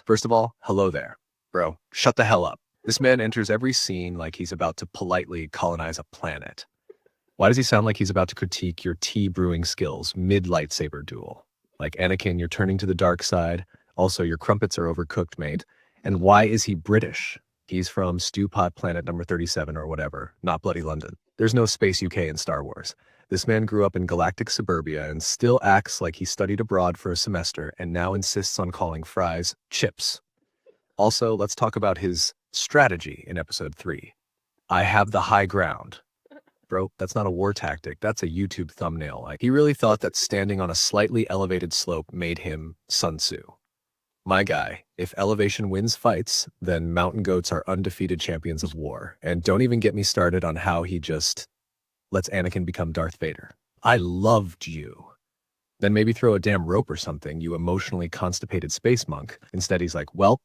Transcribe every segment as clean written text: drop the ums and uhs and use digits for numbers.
First of all, hello there. Bro, shut the hell up. This man enters every scene like he's about to politely colonize a planet. Why does he sound like he's about to critique your tea brewing skills mid-lightsaber duel? Like, Anakin, you're turning to the dark side. Also, your crumpets are overcooked, mate. And why is he British? He's from Stewpot Planet number 37 or whatever, not bloody London. There's no space UK in Star Wars. This man grew up in galactic suburbia and still acts like he studied abroad for a semester and now insists on calling fries chips. Also, let's talk about his strategy in episode 3. I have the high ground. Bro, that's not a war tactic. That's a YouTube thumbnail. Like, he really thought that standing on a slightly elevated slope made him Sun Tzu. My guy, if elevation wins fights, then mountain goats are undefeated champions of war. And don't even get me started on how he just lets Anakin become Darth Vader. I loved you. Then maybe throw a damn rope or something, you emotionally constipated space monk. Instead, he's like, well,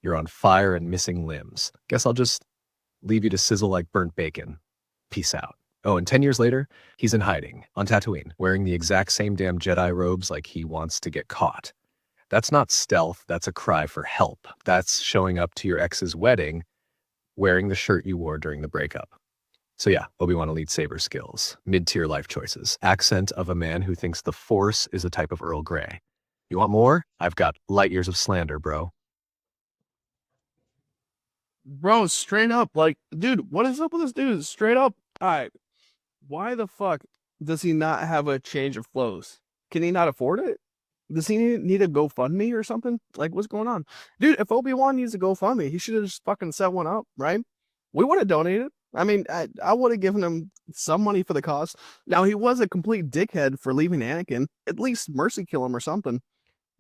you're on fire and missing limbs. Guess I'll just leave you to sizzle like burnt bacon. Peace out. Oh, and 10 years later, he's in hiding on Tatooine, wearing the exact same damn Jedi robes like he wants to get caught. That's not stealth, that's a cry for help. That's showing up to your ex's wedding, wearing the shirt you wore during the breakup. So yeah, Obi-Wan elite saber skills, mid-tier life choices, accent of a man who thinks the Force is a type of Earl Grey. You want more? I've got light years of slander, bro. Bro, straight up, like, dude, what is up with this dude? Straight up, all right, why the fuck does he not have a change of clothes? Can he not afford it? Does he need a GoFundMe or something? Like, what's going on? Dude, if Obi-Wan needs a GoFundMe, he should have just fucking set one up, right? We would have donated. I mean, I would have given him some money for the cause. Now, he was a complete dickhead for leaving Anakin. At least mercy kill him or something.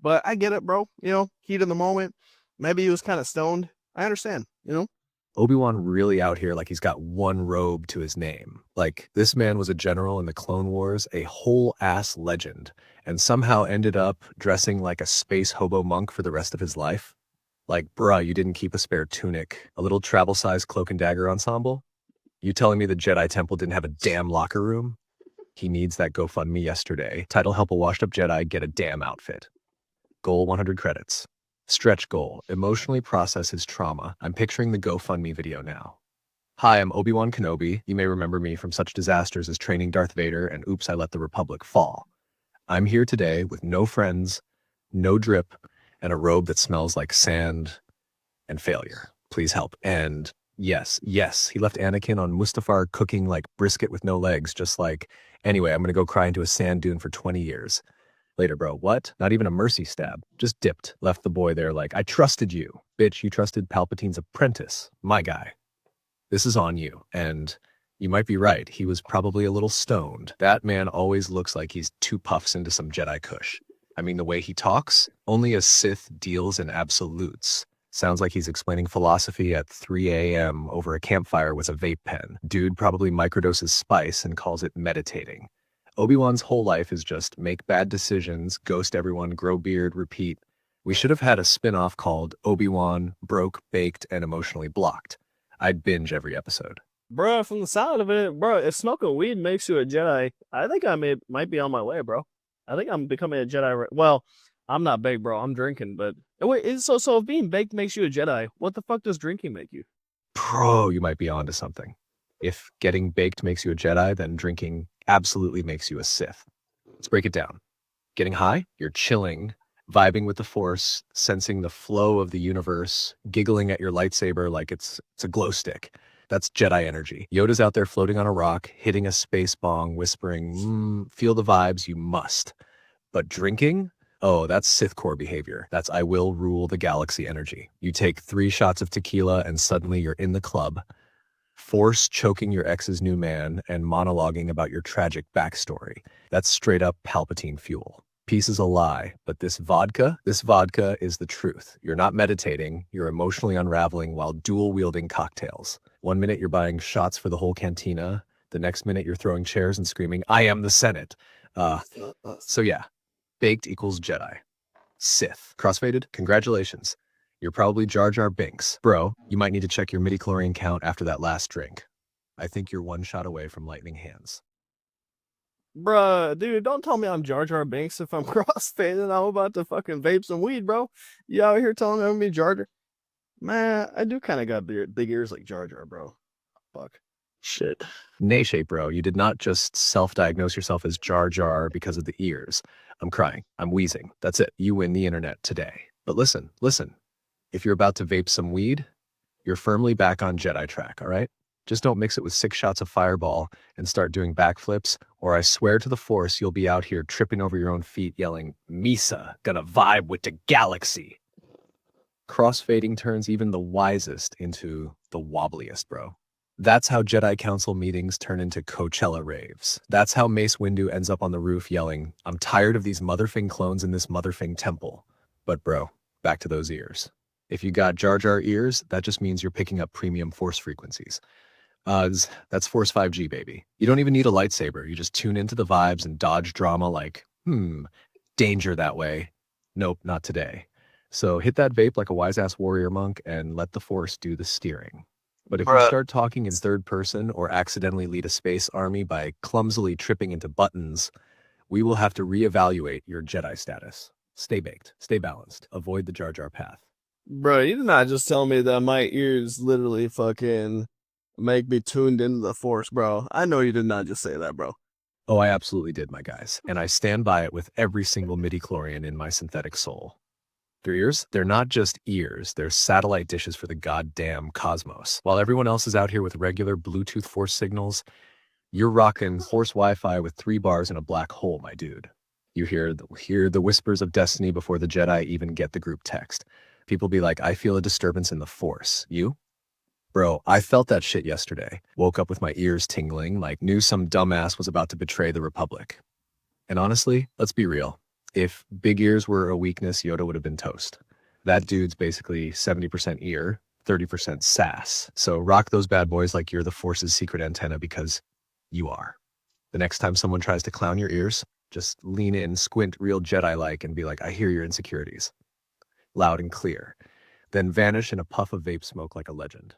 But I get it, bro. You know, heat of the moment. Maybe he was kind of stoned. I understand, you know? Obi-Wan really out here like he's got one robe to his name. Like, this man was a general in the Clone Wars, a whole-ass legend, and somehow ended up dressing like a space hobo monk for the rest of his life. Like, bruh, you didn't keep a spare tunic, a little travel-sized cloak and dagger ensemble? You telling me the Jedi Temple didn't have a damn locker room? He needs that GoFundMe yesterday. Title: help a washed-up Jedi get a damn outfit. Goal: 100 credits. Stretch goal: emotionally process his trauma. I'm picturing the GoFundMe video now. Hi, I'm Obi-Wan Kenobi. You may remember me from such disasters as training Darth Vader and Oops, I Let the Republic Fall. I'm here today with no friends, no drip, and a robe that smells like sand and failure. Please help. And yes, he left Anakin on Mustafar cooking like brisket with no legs, just like, anyway, I'm gonna go cry into a sand dune for 20 years. Later, bro, what? Not even a mercy stab. Just dipped. Left the boy there like, I trusted you. Bitch, you trusted Palpatine's apprentice. My guy. This is on you. And you might be right. He was probably a little stoned. That man always looks like he's 2 puffs into some Jedi kush. I mean, the way he talks, only a Sith deals in absolutes. Sounds like he's explaining philosophy at 3 a.m. over a campfire with a vape pen. Dude probably microdoses spice and calls it meditating. Obi-Wan's whole life is just make bad decisions, ghost everyone, grow beard, repeat. We should have had a spin-off called Obi-Wan, Broke, Baked, and Emotionally Blocked. I'd binge every episode. Bro, from the sound of it, bro, if smoking weed makes you a Jedi, I think I might be on my way, bro. I think I'm becoming a Jedi. Well, I'm not baked, bro. I'm drinking, but wait, so if being baked makes you a Jedi, what the fuck does drinking make you? Bro, you might be onto something. If getting baked makes you a Jedi, then drinking absolutely makes you a Sith. Let's break it down. Getting high, you're chilling, vibing with the Force, sensing the flow of the universe, giggling at your lightsaber like it's a glow stick. That's Jedi energy. Yoda's out there floating on a rock, hitting a space bong, whispering, feel the vibes, you must. But drinking? Oh, that's Sith core behavior. That's I will rule the galaxy energy. You take 3 shots of tequila and suddenly you're in the club. Force choking your ex's new man and monologuing about your tragic backstory. That's straight up Palpatine fuel. Peace is a lie, but this vodka is the truth. You're not meditating, you're emotionally unraveling while dual-wielding cocktails. 1 minute you're buying shots for the whole cantina, the next minute you're throwing chairs and screaming, I am the Senate. So yeah, baked equals Jedi. Sith. Crossfaded? Congratulations. You're probably Jar Jar Binks. Bro, you might need to check your midichlorian count after that last drink. I think you're 1 shot away from lightning hands. Bruh, dude, don't tell me I'm Jar Jar Binks if I'm crossfading. I'm about to fucking vape some weed, bro. You out here telling me I'm gonna be Jar Jar? Man, I do kind of got big ears like Jar Jar, bro. Fuck. Shit. Nay, bro, you did not just self-diagnose yourself as Jar Jar because of the ears. I'm crying. I'm wheezing. That's it. You win the internet today. But listen, listen. If you're about to vape some weed, you're firmly back on Jedi track, all right? Just don't mix it with 6 shots of Fireball and start doing backflips, or I swear to the Force you'll be out here tripping over your own feet yelling, Misa, gonna vibe with the galaxy. Crossfading turns even the wisest into the wobbliest, bro. That's how Jedi Council meetings turn into Coachella raves. That's how Mace Windu ends up on the roof yelling, I'm tired of these motherfing clones in this motherfing temple. But bro, back to those ears. If you got Jar Jar ears, that just means you're picking up premium Force frequencies. That's Force 5G, baby. You don't even need a lightsaber. You just tune into the vibes and dodge drama like, danger that way. Nope, not today. So hit that vape like a wise-ass warrior monk and let the Force do the steering. But if you Bruh. start talking in third person or accidentally lead a space army by clumsily tripping into buttons, we will have to reevaluate your Jedi status. Stay baked, stay balanced, avoid the Jar Jar path. Bro, you did not just tell me that my ears literally fucking make me tuned into the Force, bro. I know you did not just say that, bro. Oh, I absolutely did, my guys, and I stand by it with every single midi-chlorian in my synthetic soul. Their ears? They're not just ears, they're satellite dishes for the goddamn cosmos. While everyone else is out here with regular Bluetooth Force signals, you're rocking Force Wi-Fi with 3 bars in a black hole, my dude. You hear the whispers of destiny before the Jedi even get the group text. People be like, I feel a disturbance in the Force. You? Bro, I felt that shit yesterday. Woke up with my ears tingling, like knew some dumbass was about to betray the Republic. And honestly, let's be real. If big ears were a weakness, Yoda would have been toast. That dude's basically 70% ear, 30% sass. So rock those bad boys like you're the Force's secret antenna because you are. The next time someone tries to clown your ears, just lean in, squint real Jedi-like and be like, I hear your insecurities. Loud and clear. Then vanish in a puff of vape smoke like a legend.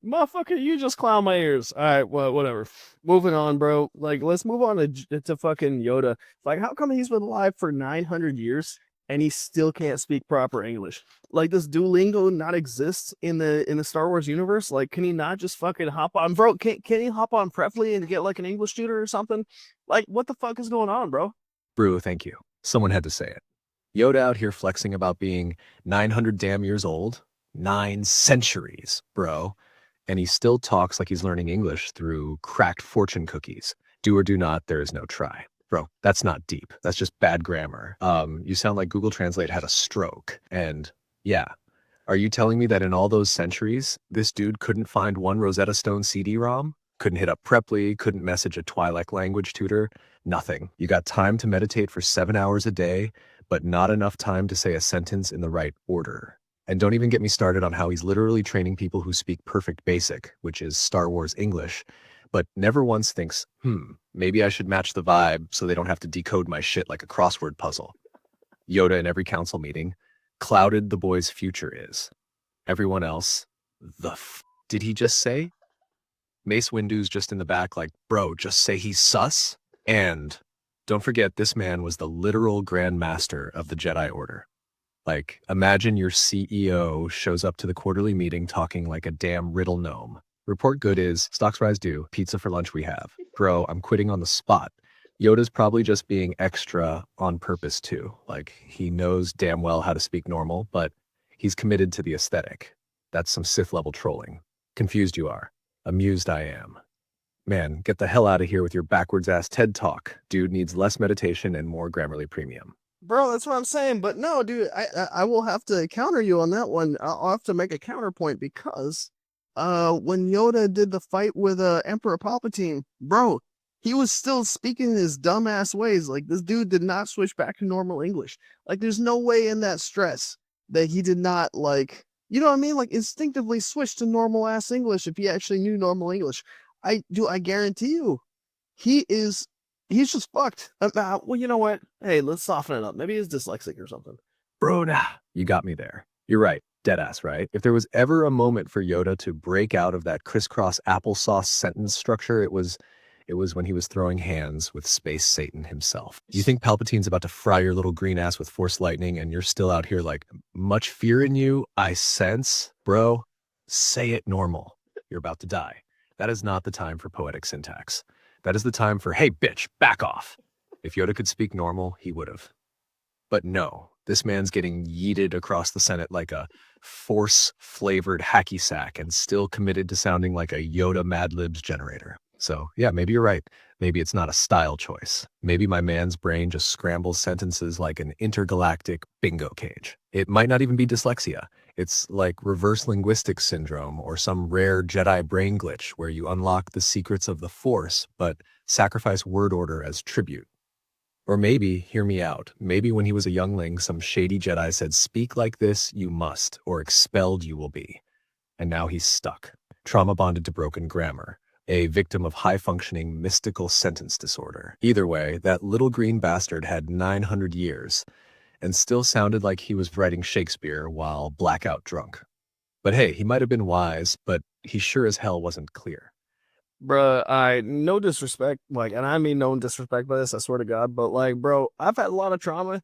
Motherfucker, you just clown my ears. All right, well, whatever. Moving on, bro. Like, let's move on to fucking Yoda. Like, how come he's been alive for 900 years and he still can't speak proper English? Like, does Duolingo not exist in the Star Wars universe? Like, can he not just fucking hop on, bro? Can he hop on Preply and get like an English tutor or something? Like, what the fuck is going on, bro? Brew, thank you. Someone had to say it. Yoda out here flexing about being 900 damn years old. 9 centuries, bro. And he still talks like he's learning English through cracked fortune cookies. Do or do not, there is no try. Bro, that's not deep. That's just bad grammar. You sound like Google Translate had a stroke. And yeah, are you telling me that in all those centuries, this dude couldn't find one Rosetta Stone CD-ROM? Couldn't hit up Preply, couldn't message a Twi'lek language tutor? Nothing. You got time to meditate for 7 hours a day, but not enough time to say a sentence in the right order. And don't even get me started on how he's literally training people who speak perfect basic, which is Star Wars English, but never once thinks, maybe I should match the vibe so they don't have to decode my shit like a crossword puzzle. Yoda in every council meeting, clouded the boy's future is. Everyone else, did he just say? Mace Windu's just in the back like, bro, just say he's sus? And don't forget, this man was the literal Grand Master of the Jedi Order. Like, imagine your CEO shows up to the quarterly meeting talking like a damn riddle gnome. Report good is, stocks rise due, pizza for lunch we have. Bro, I'm quitting on the spot. Yoda's probably just being extra on purpose too. Like, he knows damn well how to speak normal, but he's committed to the aesthetic. That's some Sith level trolling. Confused you are. Amused I am. Man, get the hell out of here with your backwards ass TED talk. Dude needs less meditation and more Grammarly premium. Bro, that's what I'm saying. But no, dude, I will have to counter you on that one. I'll have to make a counterpoint because when Yoda did the fight with Emperor Palpatine, bro, he was still speaking his dumbass ways. Like, this dude did not switch back to normal English. Like, there's no way in that stress that he did not, like, you know what I mean? Like, instinctively switch to normal ass English if he actually knew normal English. I guarantee you, he is he's just fucked. Well, you know what? Hey, let's soften it up. Maybe he's dyslexic or something. Bro, nah, you got me there. You're right. Deadass, right? If there was ever a moment for Yoda to break out of that crisscross applesauce sentence structure, it was It was when he was throwing hands with Space Satan himself. You think Palpatine's about to fry your little green ass with Force lightning and you're still out here like, much fear in you, I sense? Bro, say it normal. You're about to die. That is not the time for poetic syntax. That is the time for, hey, bitch, back off. If Yoda could speak normal, he would have. But no, this man's getting yeeted across the Senate like a Force-flavored hacky sack and still committed to sounding like a Yoda Mad Libs generator. So, yeah, maybe you're right. Maybe it's not a style choice. Maybe my man's brain just scrambles sentences like an intergalactic bingo cage. It might not even be dyslexia. It's like reverse linguistics syndrome or some rare Jedi brain glitch where you unlock the secrets of the Force, but sacrifice word order as tribute. Or maybe, hear me out, maybe when he was a youngling, some shady Jedi said, speak like this, you must, or expelled you will be. And now he's stuck, trauma bonded to broken grammar, a victim of high-functioning mystical sentence disorder. Either way, that little green bastard had 900 years and still sounded like he was writing Shakespeare while blackout drunk. But hey, he might have been wise, but he sure as hell wasn't clear. Bruh, I no disrespect, like, and I mean no disrespect by this, I swear to God, but like, bro, I've had a lot of trauma,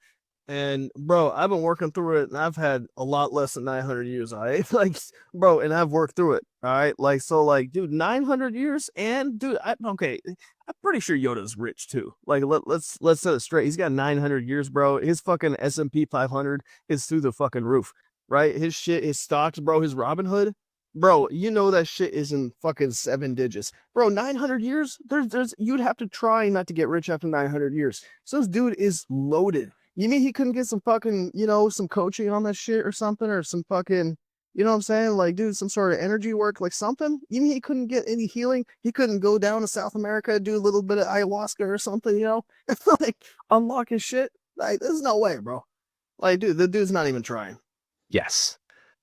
and bro, I've been working through it, and I've had a lot less than 900 years, all right? Like, bro, and I've worked through it, all right? Like, so, like, dude, 900 years, and dude, okay, I'm pretty sure Yoda's rich too. Like, let's set it straight. He's got 900 years, bro. His fucking S&P 500 is through the fucking roof, right? His shit, his stocks, bro, his Robinhood. Bro, you know that shit is in fucking 7 digits. Bro, 900 years? There's you'd have to try not to get rich after 900 years. So this dude is loaded. You mean he couldn't get some fucking, some coaching on that shit or something, or some fucking, you know what I'm saying? Like, dude, some sort of energy work, like something? You mean he couldn't get any healing? He couldn't go down to South America, do a little bit of ayahuasca or something, like, unlock his shit? Like, there's no way, bro. Like, dude, the dude's not even trying. Yes,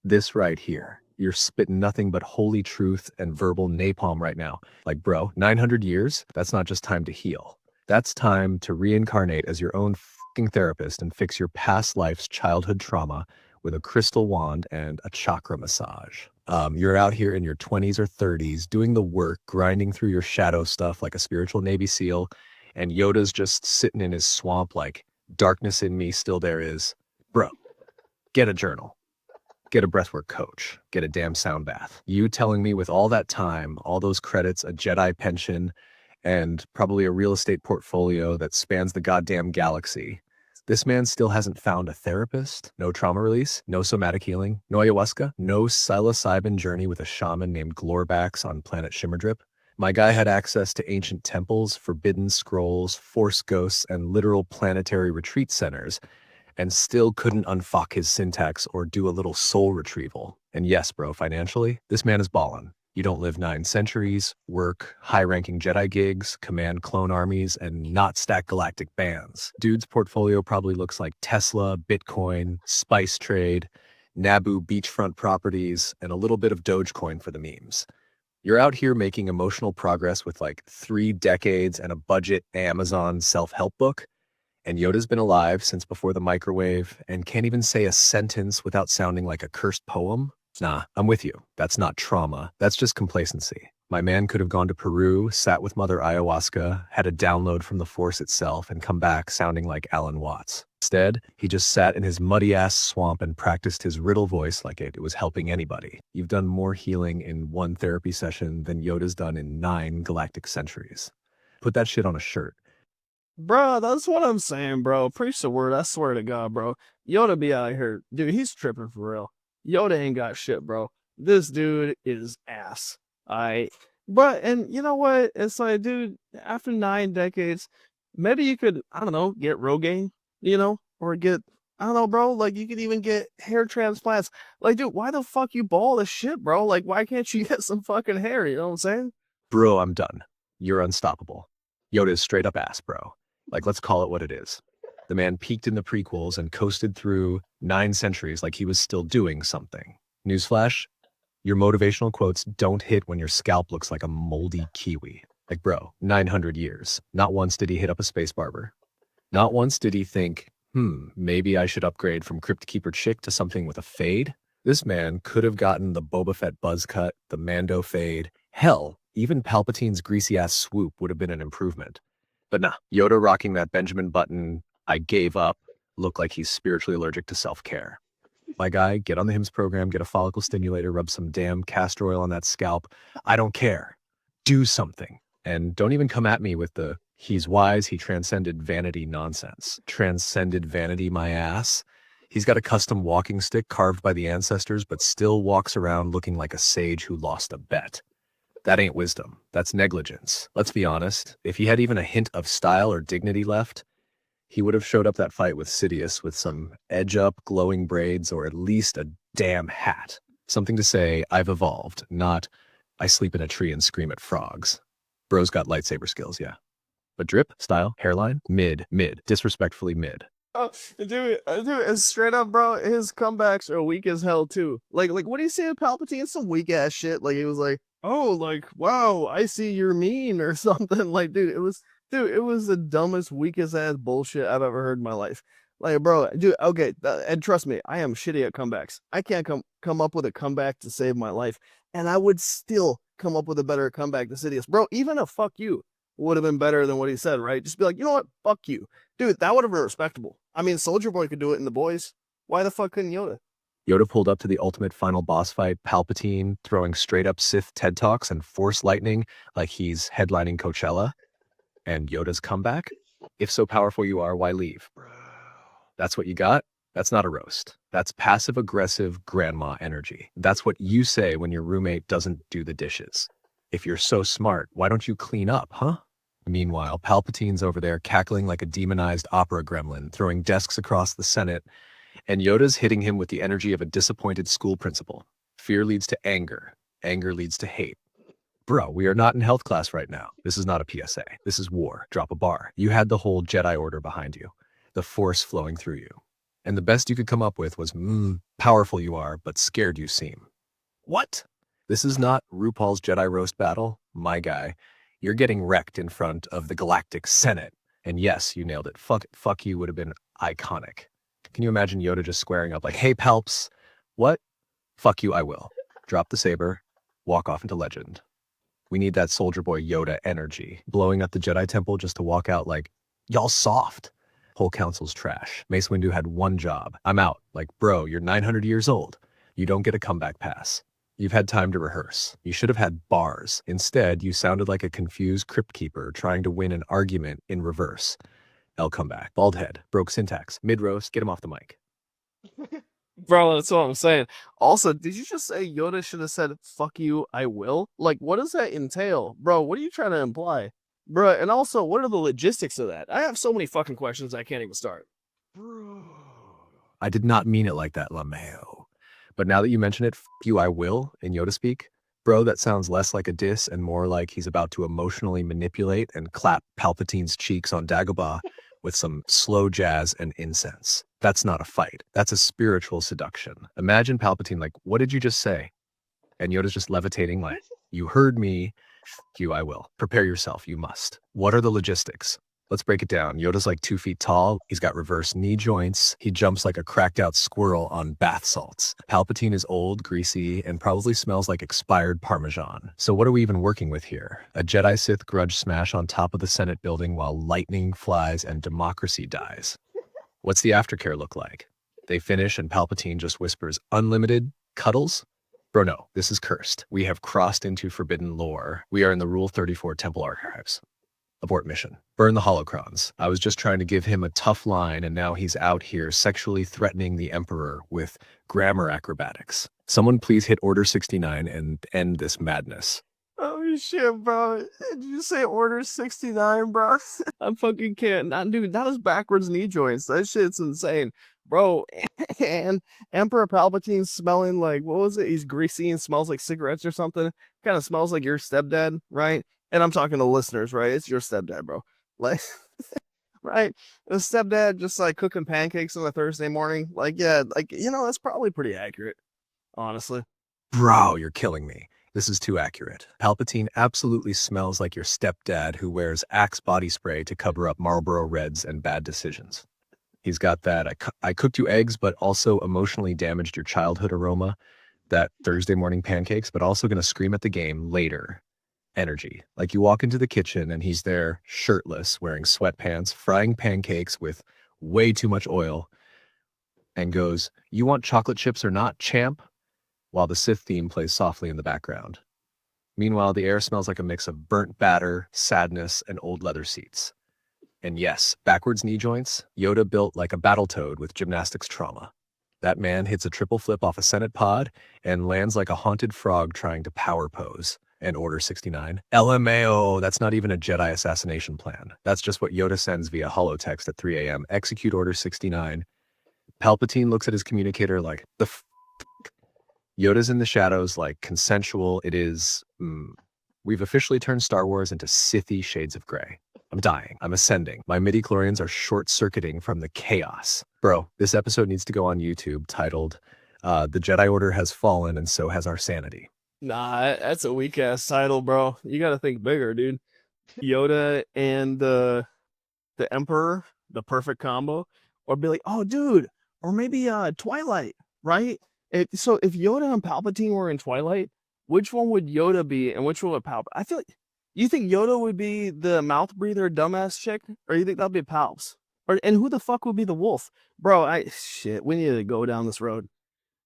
this right here. You're spitting nothing but holy truth and verbal napalm right now. Like, bro, 900 years? That's not just time to heal. That's time to reincarnate as your own fucking therapist and fix your past life's childhood trauma with a crystal wand and a chakra massage. You're out here in your 20s or 30s doing the work, grinding through your shadow stuff like a spiritual Navy SEAL, and Yoda's just sitting in his swamp like, darkness in me still there is. Bro, get a journal. Get a breathwork coach, get a damn sound bath. You telling me with all that time, all those credits, a Jedi pension, and probably a real estate portfolio that spans the goddamn galaxy, this man still hasn't found a therapist? No trauma release? No somatic healing? No ayahuasca? No psilocybin journey with a shaman named Glorbax on planet Shimmerdrip? My guy had access to ancient temples, forbidden scrolls, force ghosts, and literal planetary retreat centers, and still couldn't unfuck his syntax or do a little soul retrieval. And yes, bro, financially, this man is ballin'. You don't live 9 centuries, work high-ranking Jedi gigs, command clone armies, and not stack galactic bands. Dude's portfolio probably looks like Tesla, Bitcoin, spice trade, Naboo beachfront properties, and a little bit of Dogecoin for the memes. You're out here making emotional progress with like 3 decades and a budget Amazon self-help book, and Yoda's been alive since before the microwave and can't even say a sentence without sounding like a cursed poem? Nah, I'm with you. That's not trauma. That's just complacency. My man could have gone to Peru, sat with Mother Ayahuasca, had a download from the Force itself, and come back sounding like Alan Watts. Instead, he just sat in his muddy-ass swamp and practiced his riddle voice like it was helping anybody. You've done more healing in 1 therapy session than Yoda's done in 9 galactic centuries. Put that shit on a shirt. Bro, that's what I'm saying, bro. Preach the word. I swear to God, bro. Yoda be out here. Dude, he's tripping for real. Yoda ain't got shit, bro. This dude is ass. But, and you know what? It's like, dude, after 9 decades, maybe you could, I don't know, get Rogaine, or get, I don't know, bro. Like, you could even get hair transplants. Like, dude, why the fuck you bald as shit, bro? Like, why can't you get some fucking hair? You know what I'm saying? Bro, I'm done. You're unstoppable. Yoda is straight up ass, bro. Like, let's call it what it is. The man peaked in the prequels and coasted through 9 centuries like he was still doing something. Newsflash, your motivational quotes don't hit when your scalp looks like a moldy kiwi. Like, bro, 900 years. Not once did he hit up a space barber. Not once did he think, maybe I should upgrade from Crypt Keeper chick to something with a fade. This man could have gotten the Boba Fett buzz cut, the Mando fade, hell, Even Palpatine's greasy-ass swoop would have been an improvement. But nah, Yoda rocking that Benjamin Button, I gave up, look like he's spiritually allergic to self-care. My guy, get on the HIMSS program, get a follicle stimulator, rub some damn castor oil on that scalp. I don't care. Do something. And don't even come at me with the he's wise, he transcended vanity nonsense. Transcended vanity, my ass. He's got a custom walking stick carved by the ancestors, but still walks around looking like a sage who lost a bet. That ain't wisdom. That's negligence. Let's be honest. If he had even a hint of style or dignity left, he would have showed up that fight with Sidious with some edge-up, glowing braids, or at least a damn hat. Something to say, I've evolved, not I sleep in a tree and scream at frogs. Bro's got lightsaber skills, yeah. But drip, style, hairline, mid, disrespectfully mid. Oh, dude, it's straight up, bro. His comebacks are weak as hell too. Like, what do you say to Palpatine? Some weak ass shit. Like, he was like, "Oh, like, wow, I see you're mean" or something. Like, dude, it was the dumbest, weakest ass bullshit I've ever heard in my life. Like, bro, dude, okay, and trust me, I am shitty at comebacks. I can't come up with a comeback to save my life, and I would still come up with a better comeback to Sidious, bro. Even a fuck you would have been better than what he said, right? Just be like, you know what, fuck you. Dude, that would have been respectable. I mean, Soldier Boy could do it in The Boys. Why the fuck couldn't Yoda? Yoda pulled up to the ultimate final boss fight, Palpatine throwing straight up Sith TED Talks and Force lightning like he's headlining Coachella. And Yoda's comeback? If so powerful you are, why leave? That's what you got? That's not a roast. That's passive-aggressive grandma energy. That's what you say when your roommate doesn't do the dishes. If you're so smart, why don't you clean up, huh? Meanwhile, Palpatine's over there cackling like a demonized opera gremlin, throwing desks across the Senate, and Yoda's hitting him with the energy of a disappointed school principal. Fear leads to anger. Anger leads to hate. Bro, we are not in health class right now. This is not a PSA. This is war. Drop a bar. You had the whole Jedi Order behind you, the Force flowing through you. And the best you could come up with was, powerful you are, but scared you seem. What? This is not RuPaul's Jedi Roast Battle, my guy. You're getting wrecked in front of the Galactic Senate. And yes, you nailed it. Fuck you would have been iconic. Can you imagine Yoda just squaring up like, hey, Palps, what? Fuck you, I will. Drop the saber, walk off into legend. We need that Soldier Boy Yoda energy. Blowing up the Jedi Temple just to walk out like, y'all soft. Whole council's trash. Mace Windu had one job. I'm out. Like, bro, you're 900 years old. You don't get a comeback pass. You've had time to rehearse. You should have had bars. Instead, you sounded like a confused crypt keeper trying to win an argument in reverse. L comeback. Bald head. Broke syntax. Mid-roast. Get him off the mic. Bro, that's what I'm saying. Also, did you just say Yoda should have said, fuck you, I will? Like, what does that entail? Bro, what are you trying to imply? Bro, and also, what are the logistics of that? I have so many fucking questions I can't even start. Bro. I did not mean it like that, LaMayo. But now that you mention it, fuck you, I will, in Yoda speak. Bro, that sounds less like a diss and more like he's about to emotionally manipulate and clap Palpatine's cheeks on Dagobah with some slow jazz and incense. That's not a fight. That's a spiritual seduction. Imagine Palpatine like, what did you just say? And Yoda's just levitating like, you heard me. Fuck you, I will. Prepare yourself, you must. What are the logistics? Let's break it down. Yoda's like 2 feet tall. He's got reverse knee joints. He jumps like a cracked out squirrel on bath salts. Palpatine is old, greasy, and probably smells like expired Parmesan. So what are we even working with here? A Jedi Sith grudge smash on top of the Senate building while lightning flies and democracy dies. What's the aftercare look like? They finish and Palpatine just whispers, unlimited cuddles? Bro, no, this is cursed. We have crossed into forbidden lore. We are in the Rule 34 Temple Archives. Abort mission. Burn the holocrons. I was just trying to give him a tough line and now he's out here sexually threatening the Emperor with grammar acrobatics. Someone please hit Order 69 and end this madness. Oh shit, bro. Did you say Order 69, bro? I fucking can't. Dude, not his backwards knee joints. That shit's insane. Bro, and Emperor Palpatine smelling like, what was it? He's greasy and smells like cigarettes or something. Kind of smells like your stepdad, right? And I'm talking to listeners, right? It's your stepdad, bro. Like, right? The stepdad just like cooking pancakes on a Thursday morning. Like, yeah, like, that's probably pretty accurate, honestly. Bro, you're killing me. This is too accurate. Palpatine absolutely smells like your stepdad who wears Axe body spray to cover up Marlboro Reds and bad decisions. He's got that I cooked you eggs, but also emotionally damaged your childhood aroma, that Thursday morning pancakes, but also going to scream at the game later. energy. Like you walk into the kitchen and he's there shirtless, wearing sweatpants, frying pancakes with way too much oil, and goes, "You want chocolate chips or not, champ?" While the Sith theme plays softly in the background. Meanwhile, the air smells like a mix of burnt batter, sadness, and old leather seats. And yes, backwards knee joints, Yoda built like a battletoad with gymnastics trauma. That man hits a triple flip off a Senate pod and lands like a haunted frog trying to power pose. And Order 69. LMAO, that's not even a Jedi assassination plan. That's just what Yoda sends via holotext at 3 a.m. Execute Order 69. Palpatine looks at his communicator like, Yoda's in the shadows like consensual. It is, we've officially turned Star Wars into Sithy shades of gray. I'm dying. I'm ascending. My midi-chlorians are short-circuiting from the chaos. Bro, this episode needs to go on YouTube titled, The Jedi Order Has Fallen and So Has Our Sanity. Nah, that's a weak ass title, bro. You got to think bigger, dude. Yoda and the Emperor, the perfect combo, or be like, oh, dude, or maybe Twilight, right? So if Yoda and Palpatine were in Twilight, which one would Yoda be, and which one would Palpatine? I feel like you think Yoda would be the mouth breather, dumbass chick, or you think that'd be Palps? And who the fuck would be the wolf, bro? Shit, we need to go down this road.